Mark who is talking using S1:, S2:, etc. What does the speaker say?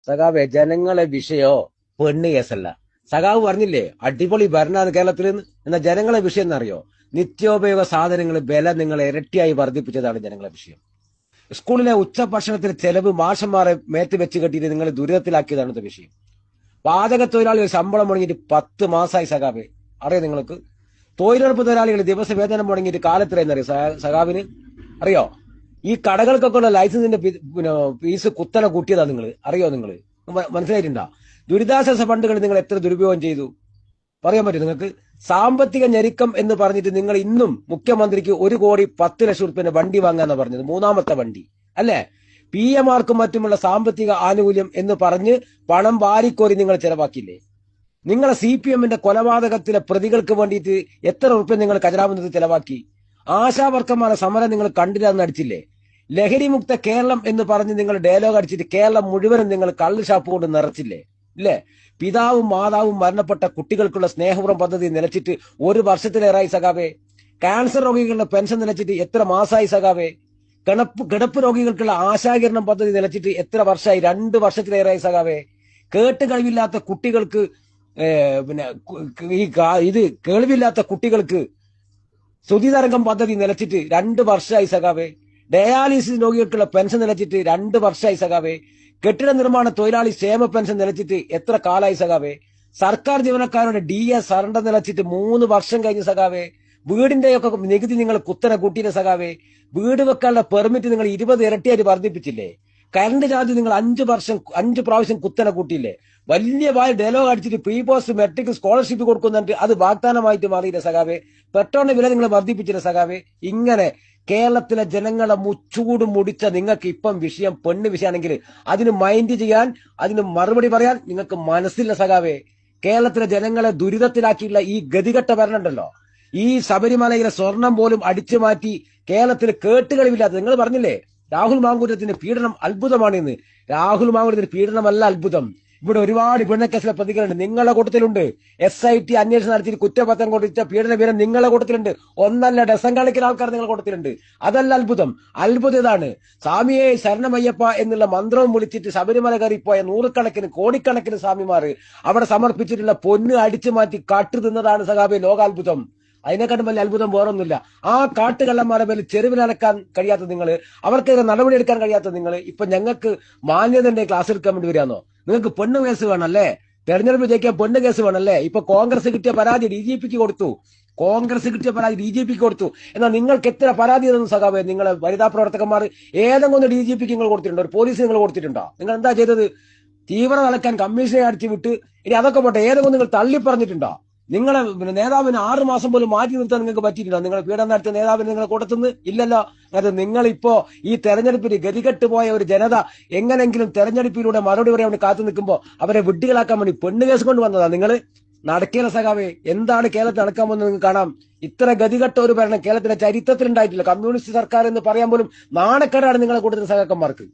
S1: സഖാവെ ജനങ്ങളെ വിഷയോ പെണ്ണ് കേസല്ല. സഖാവ് പറഞ്ഞില്ലേ അടിപൊളി ഭരണമാണ് കേരളത്തിൽ നിന്ന്. എന്നാൽ ജനങ്ങളെ വിഷയം എന്നറിയോ? നിത്യോപയോഗ സാധനങ്ങൾ വില നിങ്ങൾ ഇരട്ടിയായി വർദ്ധിപ്പിച്ചതാണ് ജനങ്ങളെ വിഷയം. സ്കൂളിലെ ഉച്ചഭക്ഷണത്തിന് ചെലവ് മാഷന്മാരെ മേത്ത് വെച്ച് കെട്ടിയിട്ട് നിങ്ങൾ ദുരിതത്തിലാക്കിയതാണ് വിഷയം. പാചക തൊഴിലാളികൾ ശമ്പളം മുടങ്ങിയിട്ട് 10 മാസമായി സഖാവെ. അറിയോ നിങ്ങൾക്ക്? തൊഴിലുറപ്പ് തൊഴിലാളികൾ ദിവസവേതനം മുടങ്ങിയിട്ട് കാലത്തിലെന്നറിയോ സഖാവിന്? അറിയോ? ഈ കടകൾക്കൊക്കെ ഉള്ള ലൈസൻസിന്റെ ഫീസ് കുത്തനെ കൂട്ടിയതാ നിങ്ങൾ. അറിയോ? നിങ്ങൾ മനസ്സിലായിട്ടുണ്ടോ? ദുരിതാശ്വാസ ഫണ്ടുകൾ നിങ്ങൾ എത്ര ദുരുപയോഗം ചെയ്തു പറയാൻ പറ്റും നിങ്ങൾക്ക്? സാമ്പത്തിക ഞെരുക്കം എന്ന് പറഞ്ഞിട്ട് നിങ്ങൾ ഇന്നും മുഖ്യമന്ത്രിക്ക് 1,10,00,000 വണ്ടി വാങ്ങാന്നാ പറഞ്ഞത്. 3ാമത്തെ വണ്ടി അല്ലേ? PM-മാർക്കും മറ്റുമുള്ള സാമ്പത്തിക ആനുകൂല്യം എന്ന് പറഞ്ഞ് പണം വാരിക്കോരി നിങ്ങൾ ചെലവാക്കിയില്ലേ? നിങ്ങളെ CPM-ന്റെ കൊലപാതകത്തിലെ പ്രതികൾക്ക് വേണ്ടിയിട്ട് എത്ര ഉറുപ്പ്യ നിങ്ങൾ ഖജനാവിൽ ചെലവാക്കി? ആശാവർക്കന്മാരെ സമരം നിങ്ങൾ കണ്ടില്ല എന്ന് അടിച്ചില്ലേ? ലഹരിമുക്ത കേരളം എന്ന് പറഞ്ഞ് നിങ്ങൾ ഡയലോഗ് അടിച്ചിട്ട് കേരളം മുഴുവനും നിങ്ങൾ കള്ള് ഷാപ്പ് കൊണ്ട് നിറച്ചില്ലേ? ഇല്ലേ? പിതാവും മാതാവും മരണപ്പെട്ട കുട്ടികൾക്കുള്ള സ്നേഹപുരം പദ്ധതി നിലച്ചിട്ട് 1 വർഷത്തിലേറായി സഖാവേ. ക്യാൻസർ രോഗികളുടെ പെൻഷൻ നിലച്ചിട്ട് എത്ര മാസമായി സഖാവേ? കിടപ്പ് രോഗികൾക്കുള്ള ആശാകിരണം പദ്ധതി നിലച്ചിട്ട് എത്ര വർഷമായി? 2 വർഷത്തിലേറായി സഖാവേ. കേട്ട് കഴിവില്ലാത്ത കുട്ടികൾക്ക് ഇത് കേൾവില്ലാത്ത കുട്ടികൾക്ക് ശ്രുതിതരംഗം പദ്ധതി നിലച്ചിട്ട് 2 വർഷമായി സഖാവേ. ഡയാലിസിസ് രോഗികൾക്കുള്ള പെൻഷൻ നിലച്ചിട്ട് 2 വർഷമായി സഖാവേ. കെട്ടിട നിർമ്മാണ തൊഴിലാളി ക്ഷേമ പെൻഷൻ നിലച്ചിട്ട് എത്ര കാലായി സഖാവേ? സർക്കാർ ജീവനക്കാരുടെ DA സറണ്ടർ നിലച്ചിട്ട് 3 വർഷം കഴിഞ്ഞ് സഖാവേ. വീടിന്റെയൊക്കെ നികുതി നിങ്ങൾ കുത്തനെ കൂട്ടിയില്ല സഖാവേ. വീട് വെക്കാനുള്ള പെർമിറ്റ് നിങ്ങൾ 20 ഇരട്ടിയായിട്ട് വർദ്ധിപ്പിച്ചില്ലേ? കറണ്ട് ചാർജ് നിങ്ങൾ 5 പ്രാവശ്യം കുത്തനെ കൂട്ടിയില്ലേ? വലിയ ഡയലോഗ് അടിച്ചിട്ട് പ്രീ പോസ്റ്റ് മെട്രിക് സ്കോളർഷിപ്പ് കൊടുക്കുന്നുണ്ട്. അത് വാഗ്ദാനമായിട്ട് മാറിയില്ല സഖാവേ. പെട്രോളിന്റെ വില നിങ്ങൾ വർദ്ധിപ്പിച്ചില്ല സഖാവേ. ഇങ്ങനെ കേരളത്തിലെ ജനങ്ങളെ മുച്ചൂട് മുടിച്ച നിങ്ങൾക്ക് ഇപ്പം വിഷയം പെണ്ണ് വിഷയമാണെങ്കിൽ അതിന് മൈൻഡ് ചെയ്യാൻ, അതിന് മറുപടി പറയാൻ നിങ്ങൾക്ക് മനസ്സില്ല സഖാവേ. കേരളത്തിലെ ജനങ്ങളെ ദുരിതത്തിലാക്കിയുള്ള ഈ ഗതികെട്ട ഭരണമുണ്ടല്ലോ, ഈ ശബരിമലയിലെ സ്വർണം പോലും അടിച്ചു മാറ്റി കേരളത്തിൽ കേട്ടുകളിവില്ലാത്ത നിങ്ങൾ പറഞ്ഞില്ലേ രാഹുൽ മാങ്കൂട്ടത്തിന്റെ പീഡനം അത്ഭുതമാണ് എന്ന്. രാഹുൽ മാങ്കൂട്ടത്തിന്റെ പീഡനമല്ല അത്ഭുതം. ഇവിടെ ഒരുപാട് പീഡനക്കേസിലെ പ്രതികളുണ്ട്, നിങ്ങളുടെ കൂട്ടത്തിലുണ്ട്. SIT അന്വേഷണം നടത്തി കുറ്റപത്രം കൊടുത്ത പീഡന വിവരം നിങ്ങളുടെ കൂട്ടത്തിലുണ്ട്. ഒന്നല്ല, ഡസൻ കണക്കിന് ആൾക്കാർ നിങ്ങളുടെ കൂട്ടത്തിലുണ്ട്. അതല്ല അത്ഭുതം. അത്ഭുതം ഇതാണ്, സ്വാമിയെ ശരണമയ്യപ്പ എന്നുള്ള മന്ത്രവും വിളിച്ചിട്ട് ശബരിമല കയറിപ്പോയ 100 കോടിക്കണക്കിന് സ്വാമിമാർ അവിടെ സമർപ്പിച്ചിട്ടുള്ള പൊന്ന് അടിച്ചു മാറ്റി കാട്ടു തിന്നതാണ് സഖാബെ ലോകാത്ഭുതം. അതിനെക്കാട്ടും വലിയ അത്ഭുതം വേറൊന്നുമില്ല. ആ കാട്ടുകള്ളന്മാരെ മേൽ ചെരുവിലടക്കാൻ കഴിയാത്ത നിങ്ങൾ, അവർക്കെതിരെ നടപടി എടുക്കാൻ കഴിയാത്ത നിങ്ങൾ ഇപ്പൊ ഞങ്ങൾക്ക് മാന്യതന്റെ ക്ലാസ് എടുക്കാൻ വേണ്ടി വരികയാണോ? നിങ്ങൾക്ക് പെണ്ണ് കേസ് വേണമല്ലേ? തെരഞ്ഞെടുപ്പ് ജയിക്കാൻ പെണ്ണ് കേസ് വേണമല്ലേ? ഇപ്പൊ കോൺഗ്രസ് കിട്ടിയ പരാതി DGPക്ക് കൊടുത്തു. എന്നാൽ നിങ്ങൾക്ക് എത്ര പരാതി തന്നു സഖാവേ? നിങ്ങളെ വനിതാ പ്രവർത്തകന്മാർ ഏതെങ്കിലും ഒന്ന് DGPക്ക് നിങ്ങൾ കൊടുത്തിട്ടുണ്ടോ? ഒരു പോലീസ് നിങ്ങൾ കൊടുത്തിട്ടുണ്ടോ? നിങ്ങൾ എന്താ ചെയ്തത്? തീവ്രത അളക്കാൻ കമ്മീഷനെ അടിച്ചു വിട്ട്. ഇനി അതൊക്കെ പോട്ടെ, ഏതെങ്കിലും നിങ്ങൾ തള്ളി പറഞ്ഞിട്ടുണ്ടോ? നിങ്ങളെ നേതാവിന് 6 മാസം പോലും മാറ്റി നിർത്താൻ നിങ്ങൾക്ക് പറ്റിയിട്ടില്ല. നിങ്ങൾ പീഡനം നടത്തിയ നേതാവിന് നിങ്ങളെ കൂട്ടത്തുനിന്ന് ഇല്ലല്ലോ. അത് നിങ്ങളിപ്പോ ഈ തെരഞ്ഞെടുപ്പിന് ഗതികെട്ട് പോയ ഒരു ജനത എങ്ങനെങ്കിലും തെരഞ്ഞെടുപ്പിലൂടെ മറുപടി പറയാൻ വേണ്ടി കാത്തു നിൽക്കുമ്പോ അവരെ വിഡ്ഢികളാക്കാൻ വേണ്ടി പെണ്ണ് കേസ് കൊണ്ടുവന്നതാ നിങ്ങൾ. നടക്കില്ല സഖാവേ. എന്താണ് കേരളത്തിൽ നടക്കാൻ പോകുന്നത് നിങ്ങൾക്ക് കാണാം. ഇത്ര ഗതികെട്ട ഒരു ഭരണം കേരളത്തിന്റെ ചരിത്രത്തിൽ ഉണ്ടായിട്ടില്ല. കമ്മ്യൂണിസ്റ്റ് സർക്കാർ എന്ന് പറയാൻ പോലും നാണക്കേടാണ് നിങ്ങളെ കൂട്ടത്തിൽ സഖാക്കന്മാർക്ക്.